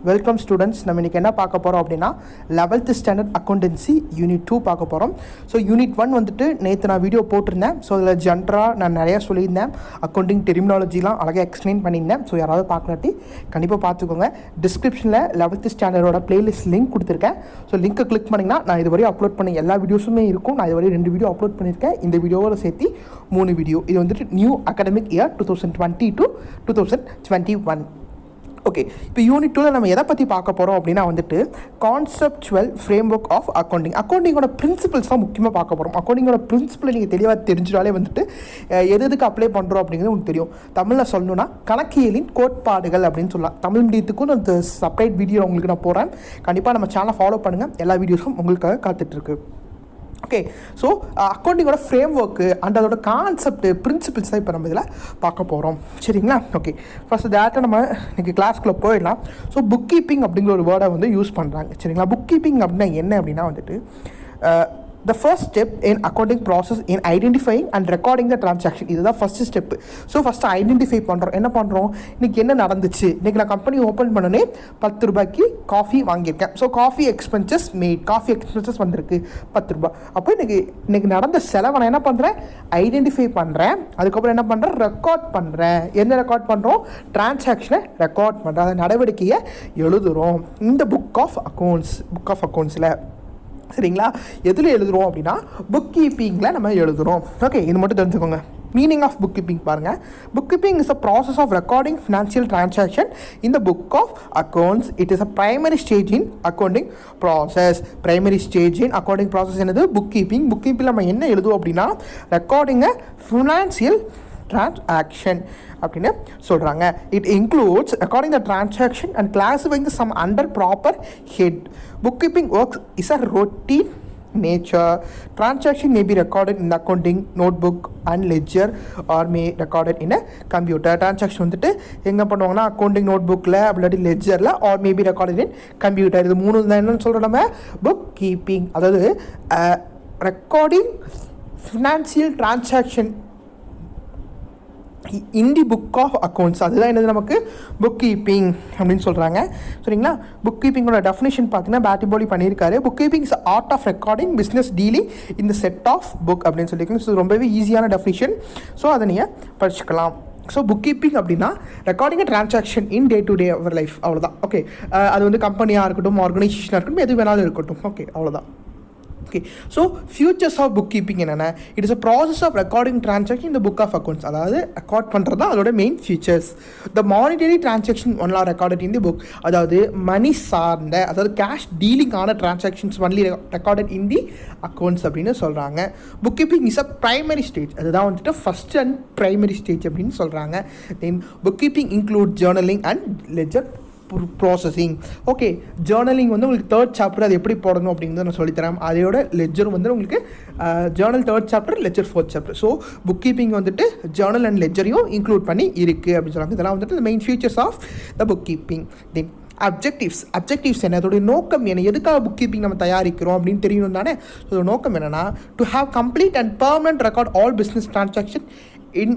Welcome students. நம்ம இன்றைக்கி என்ன பார்க்க போகிறோம் அப்படின்னா 11th ஸ்டாண்டர்ட் அக்கௌண்டன்சி யூனிட் 2 பார்க்க போகிறோம். ஸோ யூனிட் 1 வந்துட்டு நேற்று நான் வீடியோ போட்டிருந்தேன். ஸோ அதில் ஜென்ரலாக நான் நிறையா சொல்லியிருந்தேன். அக்கௌண்டிங் டெர்மினாலஜிலாம் அழகாக எக்ஸ்பிளைன் பண்ணியிருந்தேன். ஸோ யாராவது பார்க்கலாட்டி கண்டிப்பாக பார்த்துக்கோங்க. டிஸ்கிரிப்ஷனில் 11th ஸ்டாண்டர்டோட பிளேலிஸ்ட் லிங்க் கொடுத்துருக்கேன். ஸோ லிங்க்கை கிளிக் பண்ணிங்கன்னா நான் இதுவரை அப்லோட் பண்ண எல்லா வீடியோஸுமே இருக்கும். நான் இதுவரை 2 வீடியோ அப்லோட் பண்ணியிருக்கேன். இந்த வீடியோவோட சேர்த்து 3 வீடியோ. இது வந்துட்டு new academic year 2020 to 2021. Okay, இப்போ யூனிட் 2ல் நம்ம எதை பற்றி பார்க்க போகிறோம் அப்படின்னா வந்துட்டு conceptual framework of accounting. அக்கௌண்டிங்கோட பிரின்சிபல்ஸ் தான் முக்கியமாக பார்க்க போகிறோம். அக்கௌண்டிங்கோட பிரின்சிபலை நீங்கள் தெளிவாக தெரிஞ்சாலே வந்துட்டு எதுக்கு அப்ளை பண்ணுறோம் அப்படிங்கிறது உங்களுக்கு தெரியும். தமிழில் சொல்லணும்னா கணக்கியலின் கோட்பாடுகள் அப்படின்னு சொல்லலாம். தமிழ் மீடியத்துக்கும் அந்த செப்பரேட் வீடியோ உங்களுக்கு நான் போகிறேன். கண்டிப்பாக நம்ம சேனலை ஃபாலோ பண்ணுங்கள். எல்லா வீடியோஸும் உங்களுக்காக காத்துட்ருக்கு. ஓகே, ஸோ அக்கௌண்டிங்கோட ஃப்ரேம் ஒர்க்கு அண்ட் அதோட கான்செப்ட் பிரின்சிபிள்ஸ் தான் இப்போ நம்ம இதில் பார்க்க போகிறோம். சரிங்களா? ஓகே, ஃபஸ்ட்டு டேரெக்டாக நம்ம இன்றைக்கி கிளாஸ்க்குள்ளே போயிடலாம். ஸோ புக் கீப்பிங் அப்படிங்கிற ஒரு வேர்டை வந்து யூஸ் பண்ணுறாங்க. சரிங்களா? புக் கீப்பிங் அப்படின்னா என்ன அப்படின்னா வந்துட்டு the first step in accounting process in identifying and recording the transaction. இதுதான் first step. So first identify பண்ணுறோம். என்ன பண்ணுறோம், இன்றைக்கி என்ன நடந்துச்சு, இன்றைக்கி நான் கம்பெனி ஓப்பன் பண்ணனே 10 ரூபாய்க்கு காஃபி வாங்கியிருக்கேன். So coffee expenses made, coffee expenses வந்திருக்கு 10 ரூபாய். அப்போ இன்றைக்கி நடந்த செலவை நான் என்ன பண்ணுறேன், ஐடென்டிஃபை பண்ணுறேன். அதுக்கப்புறம் என்ன பண்ணுறேன், ரெக்கார்ட் பண்ணுறேன். என்ன ரெக்கார்ட் பண்ணுறோம், டிரான்சாக்ஷனை ரெக்கார்ட் பண்ணுறேன். அந்த நடவடிக்கையை எழுதுகிறோம் இந்த புக் ஆஃப் அக்கௌண்ட்ஸில். சரிங்களா? எதில் எழுதுகிறோம் அப்படின்னா புக் கீப்பிங்கில் நம்ம எழுதுகிறோம். ஓகே, இது மட்டும் தெரிஞ்சுக்கோங்க. மீனிங் ஆஃப் புக் கீப்பிங் பாருங்கள். Book keeping is a process of recording financial transaction in the book of accounts. It is a primary stage in accounting process. Primary stage in accounting process என்னது, bookkeeping. Bookkeeping நம்ம என்ன எழுதுவோம் அப்படின்னா recording அ financial transaction அப்படின்னு சொல்கிறாங்க. It includes recording the transaction and classifying some under proper head. Book keeping works is a routine nature. Transaction may be recorded in the accounting notebook and ledger or may recorded in a computer. Transaction வந்துட்டு எங்கே பண்ணுவாங்கன்னா accounting நோட்புக்கில் அப்படி லெட்ஜரில் or maybe recorded in computer. இது 3 தான் என்னன்னு சொல்கிறோம் நம்ம புக் கீப்பிங். அதாவது recording financial transaction in the book of accounts, அதுதான் என்னது நமக்கு புக் கீப்பிங் அப்படின்னு சொல்கிறாங்க. சரிங்களா? புக் கீப்பிங்கோட டெஃபினேஷன் பார்த்தீங்கன்னா பேட்டிபோலி பண்ணியிருக்காரு. Book keeping is art of recording business dealing இந்த செட் ஆஃப் புக் அப்படின்னு சொல்லியிருக்கீங்க. ஸோ ரொம்பவே ஈஸியான டெஃபினேஷன். ஸோ அதை நீங்கள் படிச்சுக்கலாம். ஸோ புக் கீப்பிங் அப்படின்னா recording transaction in day to day our life, அவ்வளோதான். ஓகே, அது வந்து கம்பெனியாக இருக்கட்டும், ஆர்கனைசேஷனாக இருக்கட்டும், எது வேணாலும் இருக்கட்டும். ஓகே, அவ்வளோதான். Okay, so features of book keeping என்னென்ன, it is a process of recording transaction இந்த புக் ஆஃப் அக்கௌண்ட்ஸ். அதாவது ரெக்கார்ட் பண்ணுறது தான் அதோட main features. The monetary transaction only recorded in the book. அதாவது மணி சார்ந்த, அதாவது கேஷ் டீலிங் ஆன transactions only recorded in the accounts அப்படின்னு சொல்கிறாங்க. Book keeping is a primary stage. அதுதான் வந்துட்டு ஃபஸ்ட் அண்ட் ப்ரைமரி ஸ்டேஜ் அப்படின்னு சொல்கிறாங்க. Then book keeping include journaling and ledger processing. Okay, journaling வந்து உங்களுக்கு 3rd சாப்டர் அது எப்படி போடணும் அப்படிங்கிறத நான் சொல்லித்தரேன். அதோட லெட்ஜரும் வந்து உங்களுக்கு journal 3rd chapter, ledger 4th chapter. So book keeping வந்துட்டு ஜேர்னல் அண்ட் லெட்ஜரையும் இன்க்ளூட் பண்ணி இருக்குது அப்படின்னு சொல்லுவாங்க. இதெல்லாம் வந்துட்டு main features of the bookkeeping. Then objectives என்ன, அதோடைய நோக்கம் என்ன, எதுக்காக புக் கீப்பிங் நம்ம தயாரிக்கிறோம் அப்படின்னு தெரியணும் தானே. ஸோ நோக்கம் என்னென்னா to have complete and permanent record all business transaction in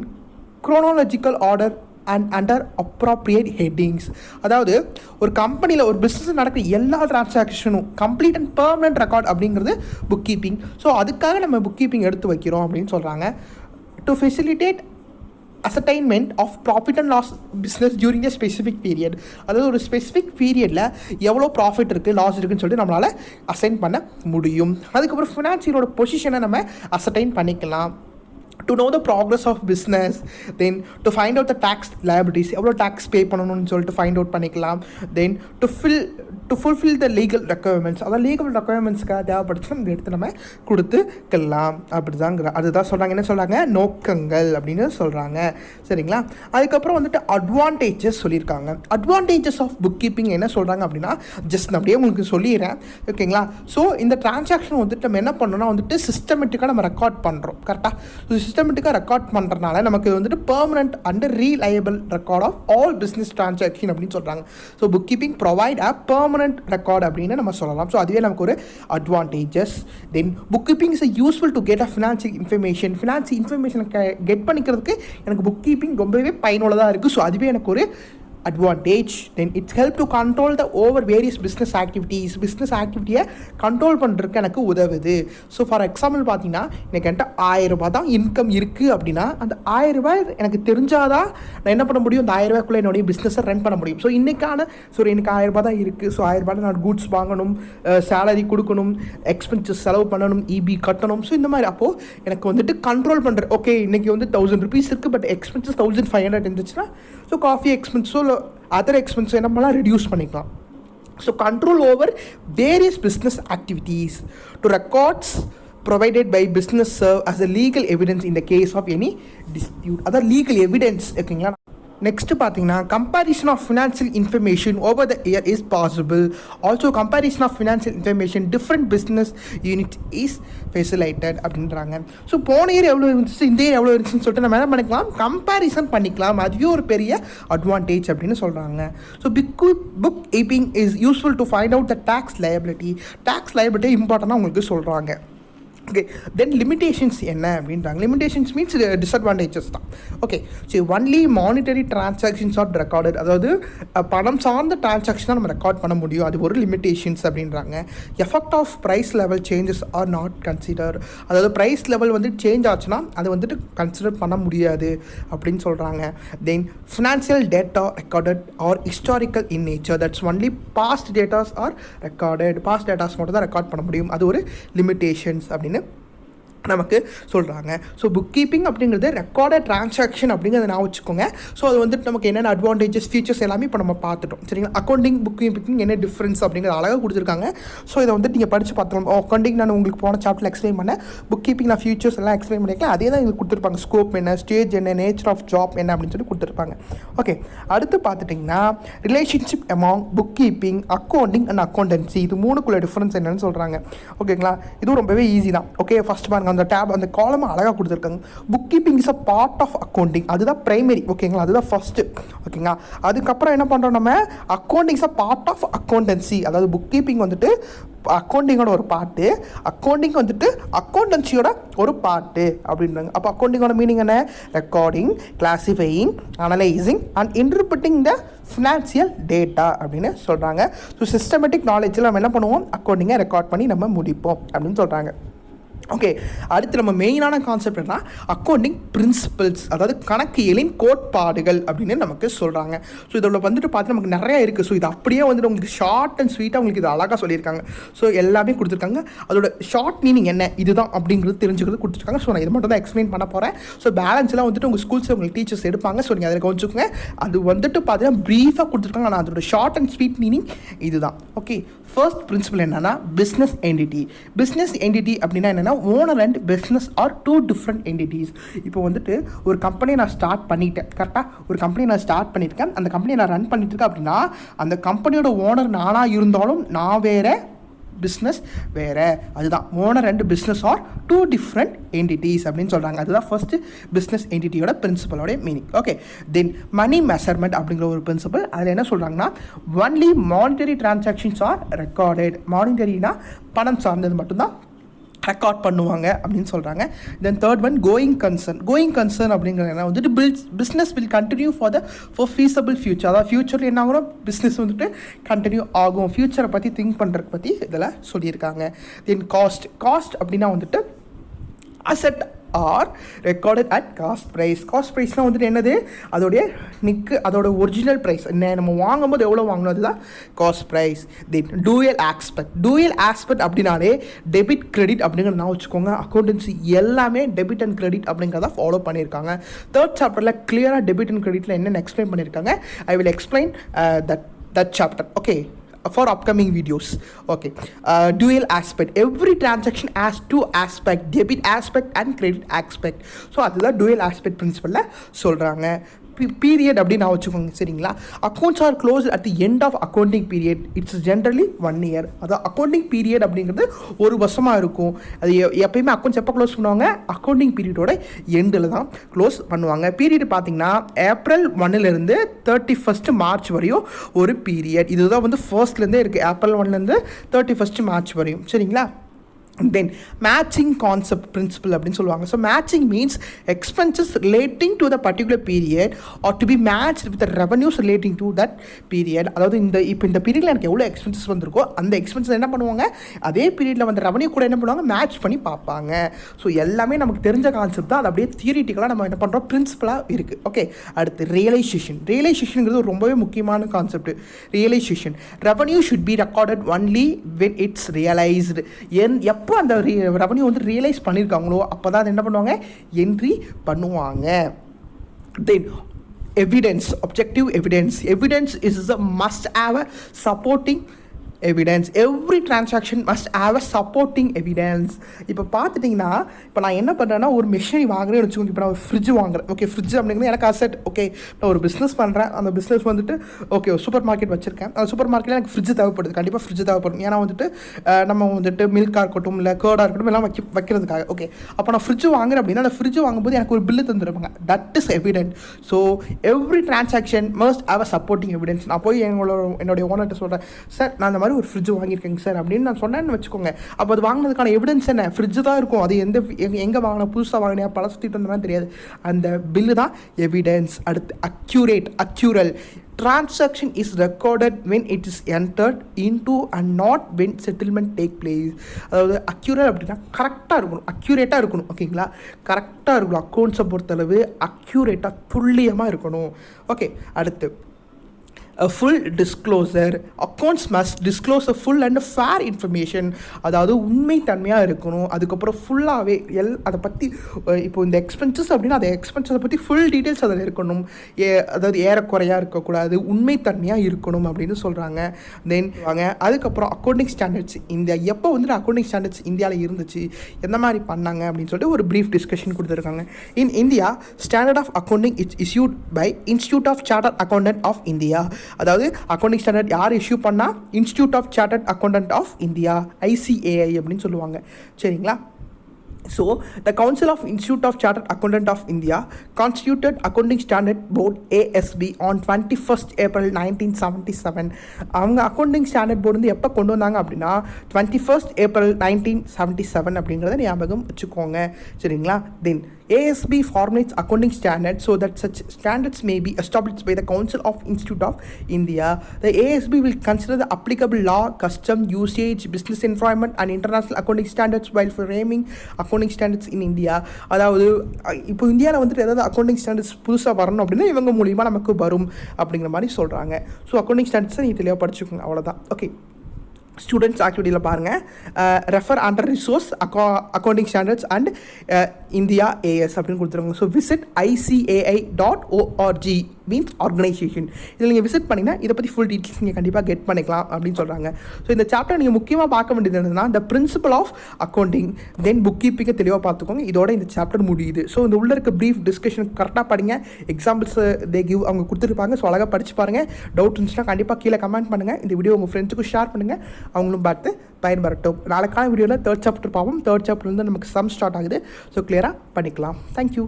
chronological order and under appropriate headings. அதாவது ஒரு கம்பெனியில் ஒரு பிஸ்னஸ் நடக்கிற எல்லா டிரான்சாக்ஷனும் கம்ப்ளீட் அண்ட் பெர்மனன்ட் ரெக்கார்ட் அப்படிங்கிறது புக் கீப்பிங். ஸோ அதுக்காக நம்ம புக் கீப்பிங் எடுத்து வைக்கிறோம் அப்படின்னு சொல்கிறாங்க. To facilitate ascertainment of profit and loss business during a specific period. அதாவது ஒரு ஸ்பெசிஃபிக் பீரியடில் எவ்வளோ ப்ராஃபிட் இருக்குது, லாஸ் இருக்குதுன்னு சொல்லிட்டு நம்மளால் அசைன் பண்ண முடியும். அதுக்கப்புறம் ஃபினான்ஷியலோட பொசிஷனை நம்ம அசர்டைன் பண்ணிக்கலாம். to know the progress of business, then to find out the tax liabilities, எவ்வளோ டேக்ஸ் பே பண்ணணும்னு சொல்லிட்டு ஃபைண்ட் அவுட் பண்ணிக்கலாம். Then to fulfil the legal requirements, அதாவது லீகல் ரெக்குயர்மெண்ட்ஸ்க்காக தேவைப்படுச்சு நம்ம எடுத்து நம்ம கொடுத்துக்கலாம். அப்படி தாங்கிற அதுதான் சொல்கிறாங்க. என்ன சொல்கிறாங்க, நோக்கங்கள் அப்படின்னு சொல்கிறாங்க. சரிங்களா? அதுக்கப்புறம் வந்துட்டு அட்வான்டேஜஸ் சொல்லியிருக்காங்க. அட்வான்டேஜஸ் ஆஃப் புக் கீப்பிங் என்ன சொல்கிறாங்க அப்படின்னா ஜஸ்ட் அப்படியே உங்களுக்கு சொல்லிடுறேன். ஓகேங்களா? ஸோ இந்த டிரான்சாக்ஷன் வந்துட்டு நம்ம என்ன பண்ணோம்னா வந்துட்டு சிஸ்டமேட்டிக்காக நம்ம ரெக்கார்ட் பண்ணுறோம். கரெக்டாக சிஸ்டமேட்டிக்காக ரெக்கார்ட் பண்ணுறதுனால நமக்கு வந்துட்டு permanent and reliable record of all business transaction அப்படின்னு சொல்கிறாங்க. So book keeping provide a permanent record அப்படின்னு நம்ம சொல்லலாம். ஸோ அதுவே நமக்கு ஒரு advantages. Then book keeping is useful to get a financial இன்ஃபர்மேஷனை கெட் பண்ணிக்கிறதுக்கு எனக்கு புக் கீப்பிங் ரொம்பவே பயனுள்ளதாக இருக்குது. ஸோ அதுவே எனக்கு ஒரு advantage. Then it's help to control the over various business activities. Business ஆக்டிவிட்டியை கண்ட்ரோல் பண்ணுறதுக்கு எனக்கு உதவுது. ஸோ ஃபார் எக்ஸாம்பிள் பார்த்தீங்கன்னா எனக்கு என்கிட்ட 1000 ரூபாய் தான் இன்கம் இருக்குது அப்படின்னா அந்த 1000 ரூபாய் எனக்கு தெரிஞ்சாதான் நான் என்ன பண்ண முடியும், அந்த 1000 ரூபாய்க்குள்ளே என்னுடைய பிஸ்னஸை ரன் பண்ண முடியும். ஸோ எனக்கு 1000 ரூபாய் தான் இருக்குது. ஸோ 1000 ரூபாய் நான் குட்ஸ் வாங்கணும், சேலரி கொடுக்கணும், எக்ஸ்பென்சஸ் செலவு பண்ணணும், இபி கட்டணும். ஸோ இந்த மாதிரி அப்போது எனக்கு வந்துட்டு கண்ட்ரோல் பண்ணுறேன். ஓகே இன்றைக்கி வந்து 1000 rupees இருக்குது, பட் எக்ஸ்பென்சஸ் 1500 இருந்துச்சுன்னா ஸோ காஃபி எக்ஸ்பென்ஸோ இல்லை அதர் எக்ஸ்பென்ஸோ என்ன பண்ணலாம், ரெடியூஸ் பண்ணிக்கலாம். So control over various business activities to records provided by business serve as a legal evidence in the case of any dispute. அதான் legal evidence. ஓகேங்களா. Next பார்த்தீங்கன்னா comparison of financial information over the year is possible. Also comparison of financial information different business unit is facilitated அப்படின்றாங்க. So போன year எவ்வளோ இருந்துச்சு, இந்த year எவ்வளோ இருந்துச்சுன்னு சொல்லிட்டு நம்ம என்ன பண்ணிக்கலாம், கம்பேரிசன் பண்ணிக்கலாம். அதுவே ஒரு பெரிய அட்வான்டேஜ் அப்படின்னு சொல்கிறாங்க. So book keeping is useful to find out the tax liability. Tax liability இம்பார்ட்டண்டாக உங்களுக்கு சொல்கிறாங்க. ஓகே தென் லிமிடேஷன்ஸ் என்ன அப்படின்றாங்க. லிமிடேஷன்ஸ் மீன்ஸ் டிஸ்அட்வான்டேஜஸ் தான். Okay so only monetary transactions are recorded, அதாவது பணம் சார்ந்த டிரான்சாக்ஷன் தான் நம்ம ரெக்கார்ட் பண்ண முடியும், அது ஒரு லிமிடேஷன்ஸ் அப்படின்றாங்க. Effect of price level changes are not consider, அதாவது ப்ரைஸ் லெவல் வந்து சேஞ்ச் ஆச்சுன்னா அது வந்துட்டு கன்சிடர் பண்ண முடியாது அப்படின்னு சொல்கிறாங்க. Then financial data recorded are historical in nature, that's only past datas are recorded, past datas மட்டும் தான் ரெக்கார்ட் பண்ண முடியும், அது ஒரு லிமிடேஷன்ஸ் அப்படின்னு நமக்கு சொல்கிறாங்க. ஸோ புக் கீப்பிங் அப்படிங்கிறது ரெக்கார்டட் டிரான்சாக்ஷன் அப்படிங்கிறத நான் வச்சுக்கோங்க. ஸோ அது வந்துட்டு நமக்கு என்னென்ன அட்வான்டேஜஸ் ஃபீச்சர்ஸ் எல்லாமே இப்போ நம்ம பார்த்துட்டோம். சரிங்களா. அக்கௌண்டிங் புக் கீப்பிங் என்ன டிஃப்ரென்ஸ் அப்படிங்கிறது அழகாக கொடுத்துருக்காங்க. ஸோ இதை வந்துட்டு நீங்கள் படித்து பார்த்துக்கலாம். அக்கௌண்டிங் நான் உங்களுக்கு போன சாப்டரில் எக்ஸ்பிளைன் பண்ணேன், புக் கீப்பிங் நான் ஃபியூச்சர்ஸ் எல்லாம் எக்ஸ்பிளைன் பண்ணிக்கலாம். அதே தான் எங்களுக்கு கொடுத்துருப்பாங்க. ஸ்கோப் என்ன, ஸ்டேஜ் என்ன, நேச்சர் ஆஃப் ஜாப் என்ன அப்படின்னு சொல்லி கொடுத்துருப்பாங்க. ஓகே அடுத்து பார்த்துட்டிங்கன்னா relationship among book keeping, accounting and accountancy, இது மூணுக்குள்ள டிஃப்ரென்ஸ் என்னன்னு சொல்கிறாங்க. ஓகேங்களா. இதுவும் ரொம்பவே ஈஸி தான். ஓகே ஃபஸ்ட் பாருங்க, அந்த டேப் அந்த காலம் அழகாக கொடுத்துருக்காங்க. Book keeping is a part of accounting, அதுதான் பிரைமரி. ஓகேங்களா, அதுதான் ஃபஸ்ட்டு. ஓகேங்களா. அதுக்கப்புறம் என்ன பண்ணுறோம் நம்ம, accounting is a part of accountancy, அதாவது புக் கீப்பிங் வந்துட்டு அக்கௌண்டிங்கோட ஒரு பார்ட்டு, அக்கௌண்டிங் வந்துட்டு அக்கௌண்டன்சியோட ஒரு பார்ட்டு அப்படின்றாங்க. அப்போ அக்கௌண்டிங்கோட மீனிங் என்ன, recording, classifying, analysing and interpreting the financial data அப்படின்னு சொல்கிறாங்க. ஸோ சிஸ்டமேட்டிக் நாலேஜில் நம்ம என்ன பண்ணுவோம், அக்கௌண்டிங்கை ரெக்கார்ட் பண்ணி நம்ம முடிப்போம் அப்படின்னு சொல்கிறாங்க. ஓகே அடுத்து நம்ம மெயினான கான்செப்ட் என்ன, அக்கௌண்டிங் பிரின்சிபல்ஸ், அதாவது கணக்கியலின் கோட்பாடுகள் அப்படின்னு நமக்கு சொல்கிறாங்க. ஸோ இதில் வந்துட்டு பார்த்து நமக்கு நிறையா இருக்குது. ஸோ இது அப்படியே வந்துட்டு உங்களுக்கு ஷார்ட் அண்ட் ஸ்வீட்டாக உங்களுக்கு இது அழகாக சொல்லியிருக்காங்க. ஸோ எல்லாமே கொடுத்துருக்காங்க. அதோட ஷார்ட் மீனிங் என்ன இதுதான் அப்படிங்கிறது தெரிஞ்சுக்கிறது கொடுத்துருக்காங்க. ஸோ நான் இது மட்டும் தான் எக்ஸ்பிளைன் பண்ண போகிறேன். ஸோ பேலன்ஸ்லாம் வந்துட்டு உங்கள் ஸ்கூல்ஸில் உங்களுக்கு டீச்சர்ஸ் எடுப்பாங்க. ஸோ நீங்கள் அதில் கவனிச்சுக்கோங்க. அது வந்துட்டு பார்த்தீங்கன்னா ப்ரீஃபாக கொடுத்துருக்காங்க. ஆனால் அதோட ஷார்ட் அண்ட் ஸ்வீட் மீனிங் இதுதான். ஓகே ஃபர்ஸ்ட் பிரின்சிபல் என்னன்னா பிஸ்னஸ் என்டிட்டி. பிஸ்னஸ் என்டிட்டி அப்படின்னா என்னென்னா owner and business are two different entities. இப்போ வந்துட்டு ஒரு கம்பெனியை நான் ஸ்டார்ட் பண்ணிட்டேன், கரெக்டாக ஒரு கம்பெனியை நான் ஸ்டார்ட் பண்ணியிருக்கேன், அந்த கம்பெனியை நான் ரன் பண்ணிட்டு இருக்கேன் அப்படின்னா அந்த கம்பெனியோட ஓனர் நானாக இருந்தாலும் நான் வேறு, பிஸ்னஸ் வேறு, அதுதான் owner and business are two different entities அப்படின்னு சொல்கிறாங்க. அதுதான் ஃபர்ஸ்ட் பிஸ்னஸ் என்டிட்டியோட பிரின்சிபலோட meaning. Okay then money measurement அப்படிங்கிற ஒரு பிரின்சிபல். அதில் என்ன சொல்கிறாங்கன்னா only monetary transactions are recorded. மானிட்டரினா பணம் சார்ந்தது மட்டும்தான் ரெக்கார்ட் பண்ணுவாங்க அப்படின்னு சொல்கிறாங்க. Then third one going concern. Going concern அப்படிங்கிறது வந்துட்டு business will continue for feasible future, அதாவது ஃபியூச்சரில் என்ன ஆகும், பிஸ்னஸ் வந்துட்டு கண்டினியூ ஆகும், ஃபியூச்சரை பற்றி திங்க் பண்ணுறதுக்கு பற்றி இதில் சொல்லியிருக்காங்க. தென் காஸ்ட் அப்படின்னா வந்துட்டு asset are recorded at cost price. Cost ப்ரைஸ்னால் வந்துட்டு என்னது, அதோடைய அதோட ஒரிஜினல் ப்ரைஸ் என்ன, நம்ம வாங்கும்போது எவ்வளோ வாங்கணும், அதுதான் காஸ்ட் ப்ரைஸ். தென் டூயல் ஆஸ்பெக்ட் அப்படின்னாலே டெபிட் கிரெடிட் அப்படிங்கிறத நான் வச்சுக்கோங்க. அக்கௌண்டன்சி எல்லாமே டெபிட் அண்ட் கிரெடிட் அப்படிங்கிறத ஃபாலோ பண்ணியிருக்காங்க. தேர்ட் சாப்டரில் கிளியராக டெபிட் அண்ட் கிரெடிட்டில் என்னென்ன எக்ஸ்பிளைன் பண்ணியிருக்காங்க. I will explain that chapter. Okay for upcoming videos. Okay dual aspect, every transaction has two aspect, debit aspect and credit aspect. so adula dual aspect principle la solranga. Period அப்படின்னு நான் வச்சுக்கோங்க. சரிங்களா. Accounts are close at the end of accounting period. It's generally 1 year. அதாவது accounting period அப்படிங்கிறது ஒரு வருஷமாக இருக்கும். அது எப்பயுமே அக்கௌண்ட்ஸ் எப்போ க்ளோஸ் பண்ணுவாங்க, அக்கௌண்டிங் பீரியடோட எண்டில் தான் க்ளோஸ் பண்ணுவாங்க. பீரியட் பார்த்தீங்கன்னா April 1 31 March வரையும் ஒரு பீரியட். இதுதான் வந்து ஃபர்ஸ்ட்லேருந்தே இருக்குது. April 1 31 March வரையும். சரிங்களா. தென் மேட்சிங் கான்செப்ட் பிரின்சிபல் அப்படின்னு சொல்லுவாங்க. So matching means expenses relating to the particular period are to be match with revenues relating to that period. அதாவது இந்த பீரியடில் எனக்கு எவ்வளோ எக்ஸ்பென்சஸ் வந்திருக்கோ அந்த எக்ஸ்பென்சஸ் என்ன பண்ணுவாங்க, அதே பீரியடில் வந்து ரெவன்யூ கூட என்ன பண்ணுவாங்க, மேட்ச் பண்ணி பார்ப்பாங்க. ஸோ எல்லாமே நமக்கு தெரிஞ்ச கான்செப்ட் தான். அது அப்படியே தியரிட்டிக்கலாக நம்ம என்ன பண்ணுறோம், பிரின்சிபலாக இருக்குது. ஓகே, அடுத்து ரியலைசேஷனுங்கிறது ரொம்பவே முக்கியமான concept. Realisation, revenue should be recorded only when it's realised. எப்போ அந்த ரெவன்யூ வந்து ரியலைஸ் பண்ணியிருக்காங்களோ அப்போ தான் அது என்ன பண்ணுவாங்க, என்ட்ரி பண்ணுவாங்க. தென் evidence, objective evidence is a must have a supporting evidence. Every transaction must have a supporting evidence. இப்போ பார்த்துட்டிங்கன்னா இப்போ நான் என்ன பண்ணுறேன்னா, ஒரு மிஷினரி வாங்குறேன்னு வச்சுக்கோங்க. இப்போ நான் ஒரு ஃப்ரிட்ஜ் வாங்குறேன். ஓகே, ஃப்ரிட்ஜ் அப்படிங்கிறது எனக்கு அசெட். ஓகே, நான் ஒரு பிஸ்னஸ் பண்ணுறேன். அந்த பிஸ்னஸ் வந்துட்டு ஓகே ஒரு சூப்பர் மார்க்கெட் வச்சுருக்கேன். அந்த சூப்பர் மார்க்கெட்டில் எனக்கு ஃப்ரிட்ஜ் தேவைப்படுது, கண்டிப்பாக ஃப்ரிட்ஜ் தேவைப்படும். ஏன்னா வந்துட்டு நம்ம வந்துட்டு மில்காக இருக்கட்டும் இல்லை கேர்டாக இருக்கட்டும் எல்லாம் வைக்கிறதுக்காக. ஓகே, அப்போ நான் ஃப்ரிட்ஜ் வாங்குறேன் அப்படின்னா அந்த ஃப்ரிட்ஜ் வாங்கும்போது எனக்கு ஒரு பில்லு தந்துருப்பாங்க. That is evident. So every transaction must have a supporting evidence. நான் போய் என்னுடைய ஓனர்கிட்ட சொல்கிறேன், சார் நான் அந்த மாதிரி ஒரு ஃப்ரிட்ஜ் வாங்கியிருக்கேங்க சார் அப்படின்னு நான் சொன்னேன்னு வச்சுக்கோங்க. அப்போ அது வாங்கினதுக்கான எவிடன்ஸ் என்ன, ஃப்ரிட்ஜ் தான் இருக்கும். அது எங்கே வாங்கினா, புதுசாக வாங்கினா பல சுற்றிட்டு வந்தோம்னா தெரியாது. அந்த பில்லு தான் எவிடன்ஸ். அடுத்து அக்யூரல். Transaction is recorded when it is entered into and not when settlement take place. அதாவது அக்யூரேட் அப்படின்னா கரெக்டாக இருக்கணும், அக்யூரேட்டாக இருக்கணும். ஓகேங்களா, கரெக்டாக இருக்கணும். அக்கௌண்ட்ஸை பொறுத்தளவு அக்யூரேட்டாக துல்லியமாக இருக்கணும். ஓகே, அடுத்து a full disclosure. Accounts must disclose a full and fair information. அதாவது உண்மை தன்மையாக இருக்கணும். அதுக்கப்புறம் ஃபுல்லாகவே அதை பற்றி இப்போ இந்த எக்ஸ்பென்சஸ் அப்படின்னா அந்த எக்ஸ்பென்சஸை பற்றி ஃபுல் டீட்டெயில்ஸ் அதில் இருக்கணும். அதாவது ஏறக்குறையாக இருக்கக்கூடாது, உண்மை தன்மையாக இருக்கணும் அப்படின்னு சொல்கிறாங்க. தென் வாங்க அதுக்கப்புறம் அக்கௌண்டிங் ஸ்டாண்டர்ட்ஸ் இந்தியா. எப்போ வந்து அக்கௌண்டிங் ஸ்டாண்டர்ட்ஸ் இந்தியாவில் இருந்துச்சு, எந்த மாதிரி பண்ணாங்க அப்படின்னு சொல்லிட்டு ஒரு ப்ரீஃப் டிஸ்கஷன் கொடுத்துருக்காங்க. In India standard of accounting it's issued by institute of chartered accountant of India. அதாவது அக்கௌண்டிங் ஸ்டாண்டர்ட் யார் இஷ்யூ பண்ணால், institute of chartered accountant of India, ICAI அப்படின்னு சொல்லுவாங்க. சரிங்களா. So, the Council of Institute of Chartered Accountant of India constituted Accounting Standard Board ASB on 21st April 1977. அவங்க accounting standard board வந்து எப்போ கொண்டு வந்தாங்க அப்படின்னா 21st April 1977 அப்படிங்கிறத ஞாபகம் வச்சுக்கோங்க. சரிங்களா. தென் ASB formulates accounting standards so that such standards may be established by the Council of Institute of India. The ASB will consider the applicable law, custom, usage, business environment and international accounting standards while framing accounting standards in India. அதாவது இப்போ இந்தியாவில் வந்துட்டு ஏதாவது accounting standards புதுசாக வரணும் அப்படின்னா இவங்க மூலிமா நமக்கு வரும் அப்படிங்கிற மாதிரி சொல்கிறாங்க. ஸோ அக்கௌண்டிங் ஸ்டாண்டர்ட்ஸை நீங்கள் தெளிவாக படிச்சுக்கோங்க, அவ்வளோதான். ஓகே, ஸ்டூடெண்ட்ஸ் ஆக்டிவிட்டியில் பாருங்கள், refer under resource accounting standards and India AS அப்படின்னு கொடுத்துருவாங்க. So visit ICAI.org means organisation. இதில் நீங்கள் விசிட் பண்ணிங்கன்னா இதை பற்றி ஃபுல் டீட்டெயில்ஸ் நீங்கள் கண்டிப்பாக கெட் பண்ணிக்கலாம் அப்படின்னு சொல்கிறாங்க. ஸோ இந்த சாப்டர் நீங்கள் முக்கியமாக பார்க்க வேண்டியது என்னன்னா, the principle of accounting then book கீப்பிங்கை தெளிவாக பார்த்துக்கோங்க. இதோட இந்த சாப்டர் முடியுது. ஸோ இந்த உள்ள இருக்க ப்ரீஃப் டிஸ்கஷன் கரெக்டாக படிங்க. எக்ஸாம்பிள்ஸ் தே கிவ் அவங்க கொடுத்துருப்பாங்க. ஸோ அழகாக படிச்சு பாருங்கள். டவுட் இருந்துச்சுன்னா கண்டிப்பாக கீழே கமெண்ட் பண்ணுங்கள். இந்த வீடியோ உங்கள் ஃப்ரெண்ட்ஸுக்கும் ஷேர் பண்ணுங்கள், அவங்களும் பார்த்து பயன்பெறட்டும். நாளைக்கான வீடியோவில் தேர்ட் சாப்டர் பார்ப்போம். தேர்ட் சாப்டர் வந்து நமக்கு சம் ஸ்டார்ட் ஆகுது. ஸோ கிளியராக பண்ணிக்கலாம். தேங்க்யூ.